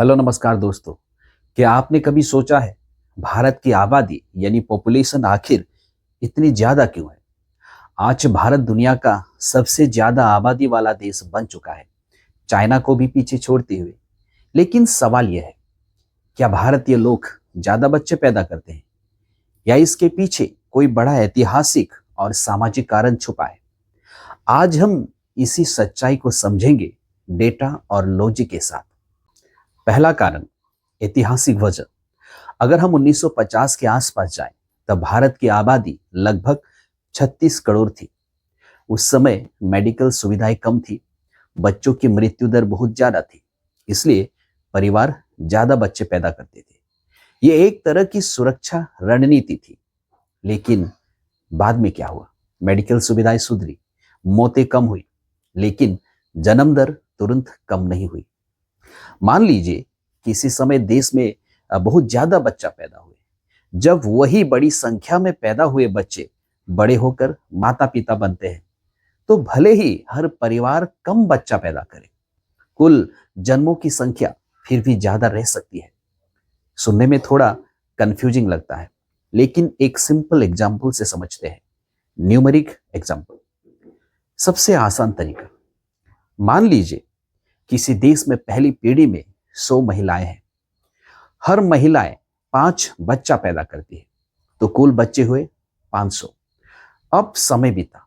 Hello नमस्कार दोस्तों। क्या आपने कभी सोचा है भारत की आबादी यानी पॉपुलेशन आखिर इतनी ज्यादा क्यों है? आज भारत दुनिया का सबसे ज्यादा आबादी वाला देश बन चुका है, चाइना को भी पीछे छोड़ते हुए। लेकिन सवाल यह है, क्या भारतीय लोग ज्यादा बच्चे पैदा करते हैं या इसके पीछे कोई बड़ा ऐतिहासिक और सामाजिक कारण छुपा है? आज हम इसी सच्चाई को समझेंगे डेटा और लॉजिक के साथ। पहला कारण, ऐतिहासिक वजह। अगर हम 1950 के आसपास जाएं, तब भारत की आबादी लगभग 36 करोड़ थी। उस समय मेडिकल सुविधाएं कम थी, बच्चों की मृत्यु दर बहुत ज्यादा थी, इसलिए परिवार ज्यादा बच्चे पैदा करते थे। ये एक तरह की सुरक्षा रणनीति थी। लेकिन बाद में क्या हुआ? मेडिकल सुविधाएं सुधरी, मौतें कम हुई, लेकिन जन्म दर तुरंत कम नहीं हुई। मान लीजिए किसी समय देश में बहुत ज्यादा बच्चा पैदा हुए। जब वही बड़ी संख्या में पैदा हुए बच्चे बड़े होकर माता पिता बनते हैं, तो भले ही हर परिवार कम बच्चा पैदा करे, कुल जन्मों की संख्या फिर भी ज्यादा रह सकती है। सुनने में थोड़ा कंफ्यूजिंग लगता है, लेकिन एक सिंपल एग्जाम्पल से समझते हैं। न्यूमेरिक एग्जाम्पल, सबसे आसान तरीका। मान लीजिए किसी देश में पहली पीढ़ी में 100 महिलाएं हैं। हर महिलाएं 5 बच्चा पैदा करती है, तो कुल बच्चे हुए 500। अब समय बीता,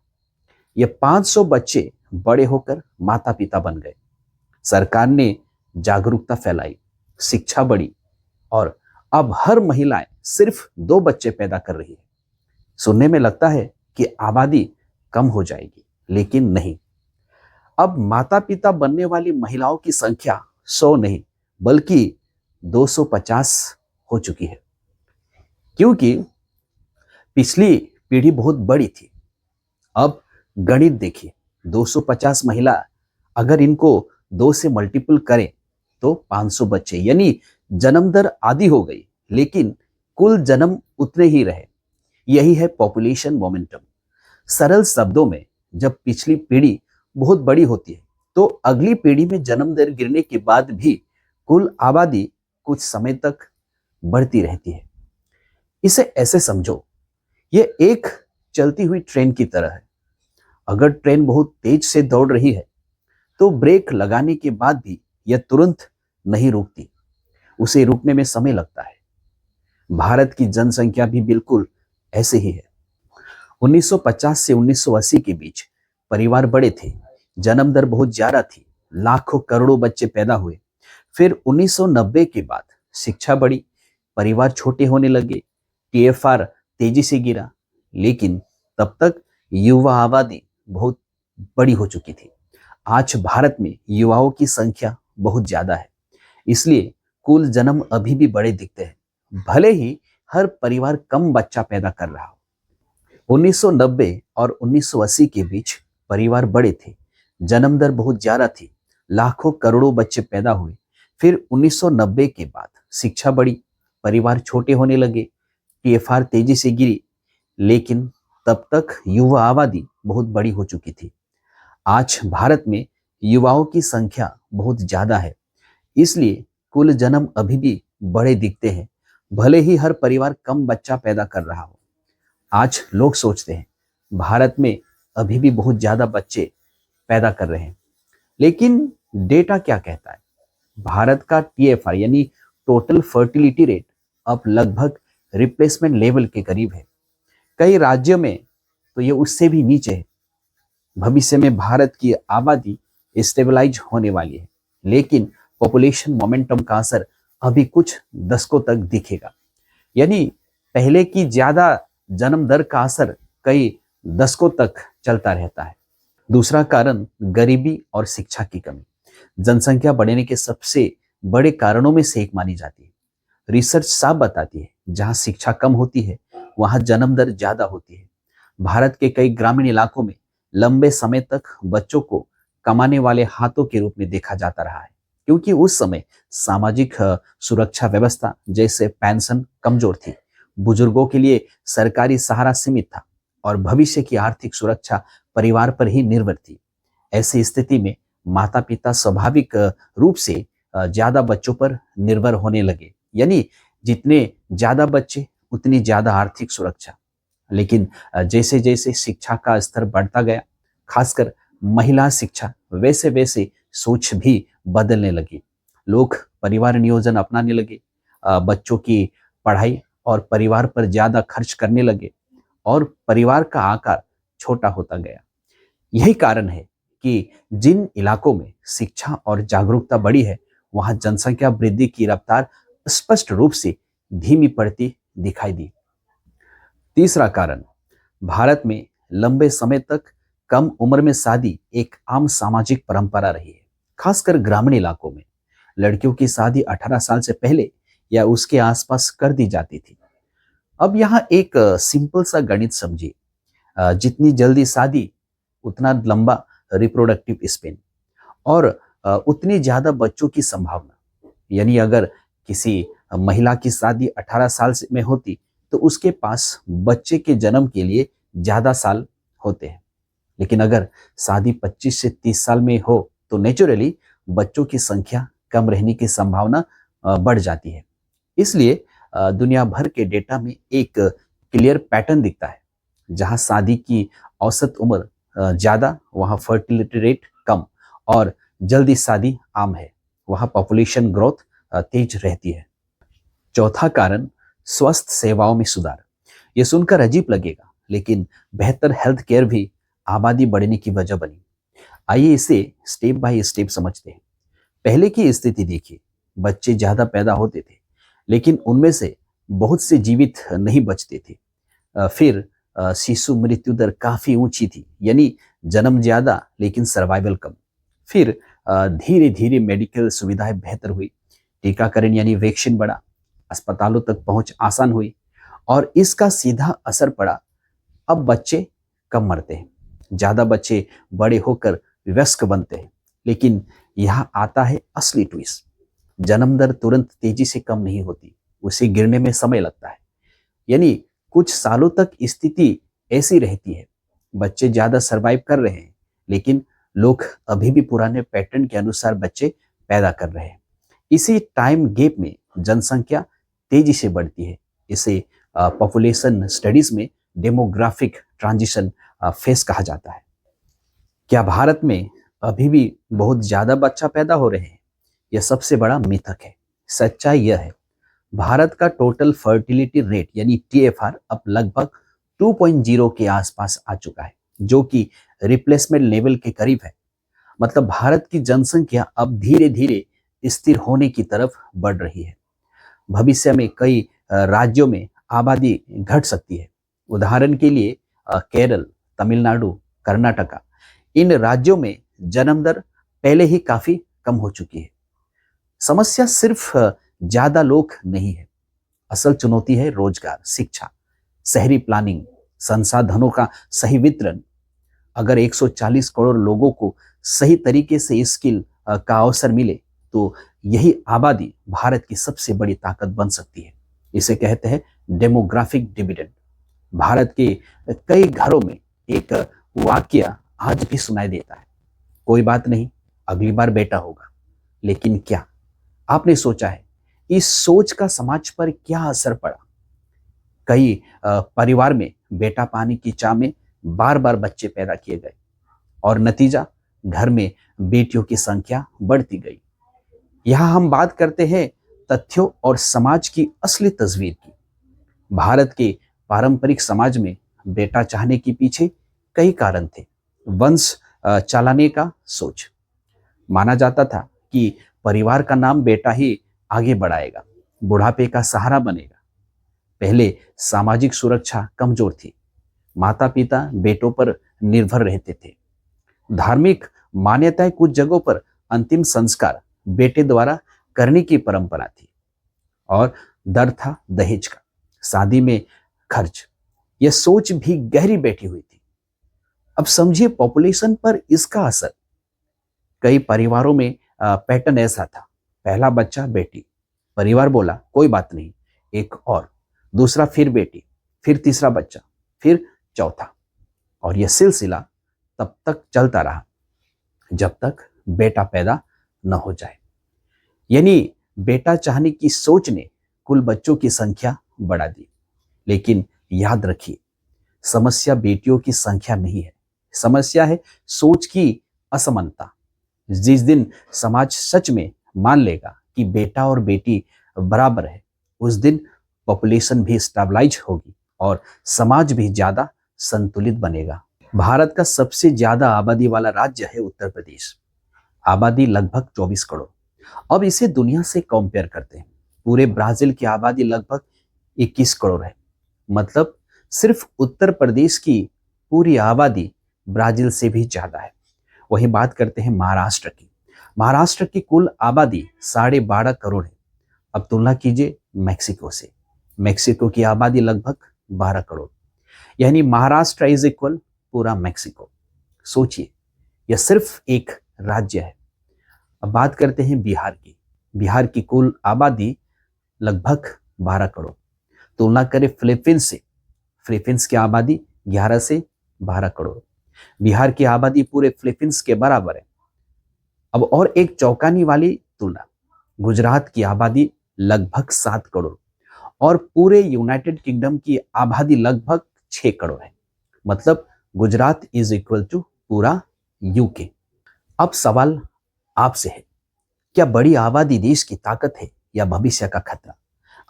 ये 500 बच्चे बड़े होकर माता पिता बन गए। सरकार ने जागरूकता फैलाई, शिक्षा बढ़ी, और अब हर महिलाएं सिर्फ 2 बच्चे पैदा कर रही है। सुनने में लगता है कि आबादी कम हो जाएगी, लेकिन नहीं। अब माता पिता बनने वाली महिलाओं की संख्या 100 नहीं, बल्कि 250 हो चुकी है, क्योंकि पिछली पीढ़ी बहुत बड़ी थी। अब गणित देखिए, 250 महिला, अगर इनको 2 से मल्टीपल करें तो 500 बच्चे, यानी जन्म दर आधी हो गई, लेकिन कुल जन्म उतने ही रहे। यही है पॉपुलेशन मोमेंटम। सरल शब्दों में, जब पिछली पीढ़ी बहुत बड़ी होती है, तो अगली पीढ़ी में जन्म दर गिरने के बाद भी कुल आबादी कुछ समय तक बढ़ती रहती है। इसे ऐसे समझो, ये एक चलती हुई ट्रेन की तरह है। अगर ट्रेन बहुत तेज से दौड़ रही है, तो ब्रेक लगाने के बाद भी यह तुरंत नहीं रुकती, उसे रुकने में समय लगता है। भारत की जनसंख्या भी बिल्कुल ऐसे ही है। 1950 से 1980 के बीच परिवार बड़े थे, जन्म दर बहुत ज्यादा थी, लाखों करोड़ों बच्चे पैदा हुए। फिर 1990 के बाद शिक्षा बढ़ी, परिवार छोटे होने लगे, टीएफआर तेजी से गिरा, लेकिन तब तक युवा आबादी बहुत बड़ी हो चुकी थी। आज भारत में युवाओं की संख्या बहुत ज्यादा है, इसलिए कुल जन्म अभी भी बड़े दिखते हैं, भले ही हर परिवार कम बच्चा पैदा कर रहा हो। 1990 और 1980 के बीच परिवार बड़े थे, जन्म दर बहुत ज्यादा थी, लाखों करोड़ों बच्चे पैदा हुए। फिर 1990 के बाद शिक्षा बढ़ी, परिवार छोटे होने लगे, टीएफआर तेजी से गिरी, लेकिन तब तक युवा आबादी बहुत बड़ी हो चुकी थी। आज भारत में युवाओं की संख्या बहुत ज्यादा है, इसलिए कुल जन्म अभी भी बड़े दिखते हैं, भले ही हर परिवार कम बच्चा पैदा कर रहा हो। आज लोग सोचते हैं भारत में अभी भी बहुत ज्यादा बच्चे पैदा कर रहे हैं, लेकिन डेटा क्या कहता है? भारत का टीएफआर यानी टोटल फर्टिलिटी रेट अब लगभग रिप्लेसमेंट लेवल के करीब है। कई राज्यों में तो ये उससे भी नीचे है। भविष्य में भारत की आबादी स्टेबलाइज होने वाली है, लेकिन पॉपुलेशन मोमेंटम का असर अभी कुछ दशकों तक दिखेगा। यानी पहले की ज्यादा जन्म दर का असर कई दशकों तक चलता रहता है। दूसरा कारण, गरीबी और शिक्षा की कमी जनसंख्या बढ़ने के सबसे बड़े कारणों में से एक मानी जाती है। रिसर्च साफ बताती है, जहां शिक्षा कम होती है, वहां जन्म दर ज्यादा होती है। भारत के कई ग्रामीण इलाकों में लंबे समय तक बच्चों को कमाने वाले हाथों के रूप में देखा जाता रहा है, क्योंकि उस समय सामाजिक सुरक्षा व्यवस्था जैसे पेंशन कमजोर थी, बुजुर्गों के लिए सरकारी सहारा सीमित था, और भविष्य की आर्थिक सुरक्षा परिवार पर ही निर्भर थी। ऐसी स्थिति में माता पिता स्वाभाविक रूप से ज्यादा बच्चों पर निर्भर होने लगे। यानी जितने ज्यादा बच्चे उतनी ज्यादा आर्थिक सुरक्षा। लेकिन जैसे जैसे शिक्षा का स्तर बढ़ता गया, खासकर महिला शिक्षा, वैसे वैसे सोच भी बदलने लगी। लोग परिवार नियोजन अपनाने लगे, बच्चों की पढ़ाई और परिवार पर ज्यादा खर्च करने लगे और परिवार का आकार छोटा होता गया। यही कारण है कि जिन इलाकों में शिक्षा और जागरूकता बढ़ी है, वहां जनसंख्या वृद्धि की रफ्तार स्पष्ट रूप से धीमी पड़ती दिखाई दी। तीसरा कारण, भारत में लंबे समय तक कम उम्र में शादी एक आम सामाजिक परंपरा रही है। खासकर ग्रामीण इलाकों में लड़कियों की शादी 18 साल से पहले या उसके आसपास कर दी जाती थी। अब यहाँ एक सिंपल सा गणित समझिए, जितनी जल्दी शादी उतना लंबा रिप्रोडक्टिव स्पेन और उतनी ज्यादा बच्चों की संभावना। यानी अगर किसी महिला की शादी 18 साल में होती तो उसके पास बच्चे के जन्म के लिए ज्यादा साल होते हैं। लेकिन अगर शादी 25 से 30 साल में हो तो नेचुरली बच्चों की संख्या कम रहने की संभावना बढ़ जाती है। इसलिए दुनिया भर के डेटा में एक क्लियर पैटर्न दिखता है। जहां शादी की औसत उम्र ज्यादा, वहां फर्टिलिटी रेट कम और जल्दी शादी आम है, वहां पॉपुलेशन ग्रोथ तेज रहती है। चौथा कारण, स्वास्थ्य सेवाओं में सुधार। ये सुनकर अजीब लगेगा, लेकिन बेहतर हेल्थ केयर भी आबादी बढ़ने की वजह बनी। आइए इसे स्टेप बाय स्टेप समझते हैं। पहले की स्थिति देखिए, बच्चे ज्यादा पैदा होते थे, लेकिन उनमें से बहुत से जीवित नहीं बचते थे। फिर शिशु मृत्यु दर काफी ऊंची थी, यानी जन्म ज्यादा लेकिन सर्वाइवल कम। फिर धीरे धीरे मेडिकल सुविधाएं बेहतर हुई, टीकाकरण यानी वैक्सीन बढ़ा, अस्पतालों तक पहुंच आसान हुई और इसका सीधा असर पड़ा। अब बच्चे कम मरते हैं, ज्यादा बच्चे बड़े होकर वयस्क बनते हैं। लेकिन यहाँ आता है असली ट्विस्ट, जन्म दर तुरंत तेजी से कम नहीं होती, उसे गिरने में समय लगता है। यानी कुछ सालों तक स्थिति ऐसी रहती है, बच्चे ज्यादा सरवाइव कर रहे हैं, लेकिन लोग अभी भी पुराने पैटर्न के अनुसार बच्चे पैदा कर रहे हैं। इसी टाइम गैप में जनसंख्या तेजी से बढ़ती है। इसे पॉपुलेशन स्टडीज में डेमोग्राफिक ट्रांजिशन फेस कहा जाता है। क्या भारत में अभी भी बहुत ज्यादा बच्चा पैदा हो रहे हैं? यह सबसे बड़ा मिथक है। सच्चाई यह है, भारत का टोटल फर्टिलिटी रेट यानी टीएफआर अब लगभग 2.0 के आसपास आ चुका है, जो कि रिप्लेसमेंट लेवल के करीब है। मतलब भारत की जनसंख्या अब धीरे धीरे स्थिर होने की तरफ बढ़ रही है। भविष्य में कई राज्यों में आबादी घट सकती है। उदाहरण के लिए केरल, तमिलनाडु, कर्नाटका, इन राज्यों में जन्म दर पहले ही काफी कम हो चुकी है। समस्या सिर्फ ज्यादा लोग नहीं है, असल चुनौती है रोजगार, शिक्षा, शहरी प्लानिंग, संसाधनों का सही वितरण। अगर 140 करोड़ लोगों को सही तरीके से स्किल का अवसर मिले तो यही आबादी भारत की सबसे बड़ी ताकत बन सकती है। इसे कहते हैं डेमोग्राफिक डिविडेंड। भारत के कई घरों में एक वाक्य आज भी सुनाई देता है, कोई बात नहीं, अगली बार बेटा होगा। लेकिन क्या आपने सोचा है इस सोच का समाज पर क्या असर पड़ा? कई परिवार में बेटा पाने की चाह में बार बार बच्चे पैदा किए गए और नतीजा, घर में बेटियों की संख्या बढ़ती गई। यहां हम बात करते हैं तथ्यों और समाज की असली तस्वीर की। भारत के पारंपरिक समाज में बेटा चाहने के पीछे कई कारण थे। वंश चलाने का सोच, माना जाता था कि परिवार का नाम बेटा ही आगे बढ़ाएगा, बुढ़ापे का सहारा बनेगा। पहले सामाजिक सुरक्षा कमजोर थी, माता पिता बेटों पर निर्भर रहते थे। धार्मिक मान्यताएं, कुछ जगहों पर अंतिम संस्कार बेटे द्वारा करने की परंपरा थी और डर था दहेज का, शादी में खर्च। यह सोच भी गहरी बैठी हुई थी। अब समझिए पॉपुलेशन पर इसका असर। कई परिवारों में पैटर्न ऐसा था, पहला बच्चा बेटी, परिवार बोला कोई बात नहीं, एक और, दूसरा फिर बेटी, फिर तीसरा बच्चा, फिर चौथा। और यह सिलसिला तब तक चलता रहा जब तक बेटा पैदा न हो जाए। यानी बेटा चाहने की सोच ने कुल बच्चों की संख्या बढ़ा दी। लेकिन याद रखिए, समस्या बेटियों की संख्या नहीं है, समस्या है सोच की असमानता। जिस दिन समाज सच में मान लेगा कि बेटा और बेटी बराबर है, उस दिन पॉपुलेशन भी स्टेबलाइज होगी और समाज भी ज्यादा संतुलित बनेगा। भारत का सबसे ज्यादा आबादी वाला राज्य है उत्तर प्रदेश। आबादी लगभग 24 करोड़। अब इसे दुनिया से कंपेयर करते हैं। पूरे ब्राजील की आबादी लगभग 21 करोड़ है। मतलब सिर्फ उत्तर प्रदेश की पूरी आबादी ब्राजील से भी ज्यादा है। वही बात करते हैं महाराष्ट्र की। महाराष्ट्र की कुल आबादी 12.5 करोड़ है। अब तुलना कीजिए मैक्सिको से। मैक्सिको की आबादी लगभग 12 करोड़। यानी महाराष्ट्र इज इक्वल पूरा मैक्सिको। सोचिए, यह सिर्फ एक राज्य है। अब बात करते हैं बिहार की। बिहार की कुल आबादी लगभग 12 करोड़। तुलना करें फिलीपींस से। फिलीपींस की आबादी 11 से 12 करोड़। बिहार की आबादी पूरे फिलीपींस के बराबर है। अब और एक चौंकाने वाली तुलना, गुजरात की आबादी लगभग 7 करोड़ और पूरे यूनाइटेड किंगडम की आबादी लगभग 6 करोड़ है। मतलब गुजरात इज इक्वल टू पूरा यूके। अब सवाल आपसे है, क्या बड़ी आबादी देश की ताकत है या भविष्य का खतरा?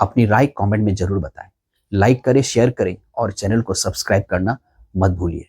अपनी राय कमेंट में जरूर बताएं। लाइक करें, शेयर करें और चैनल को सब्सक्राइब करना मत भूलिए।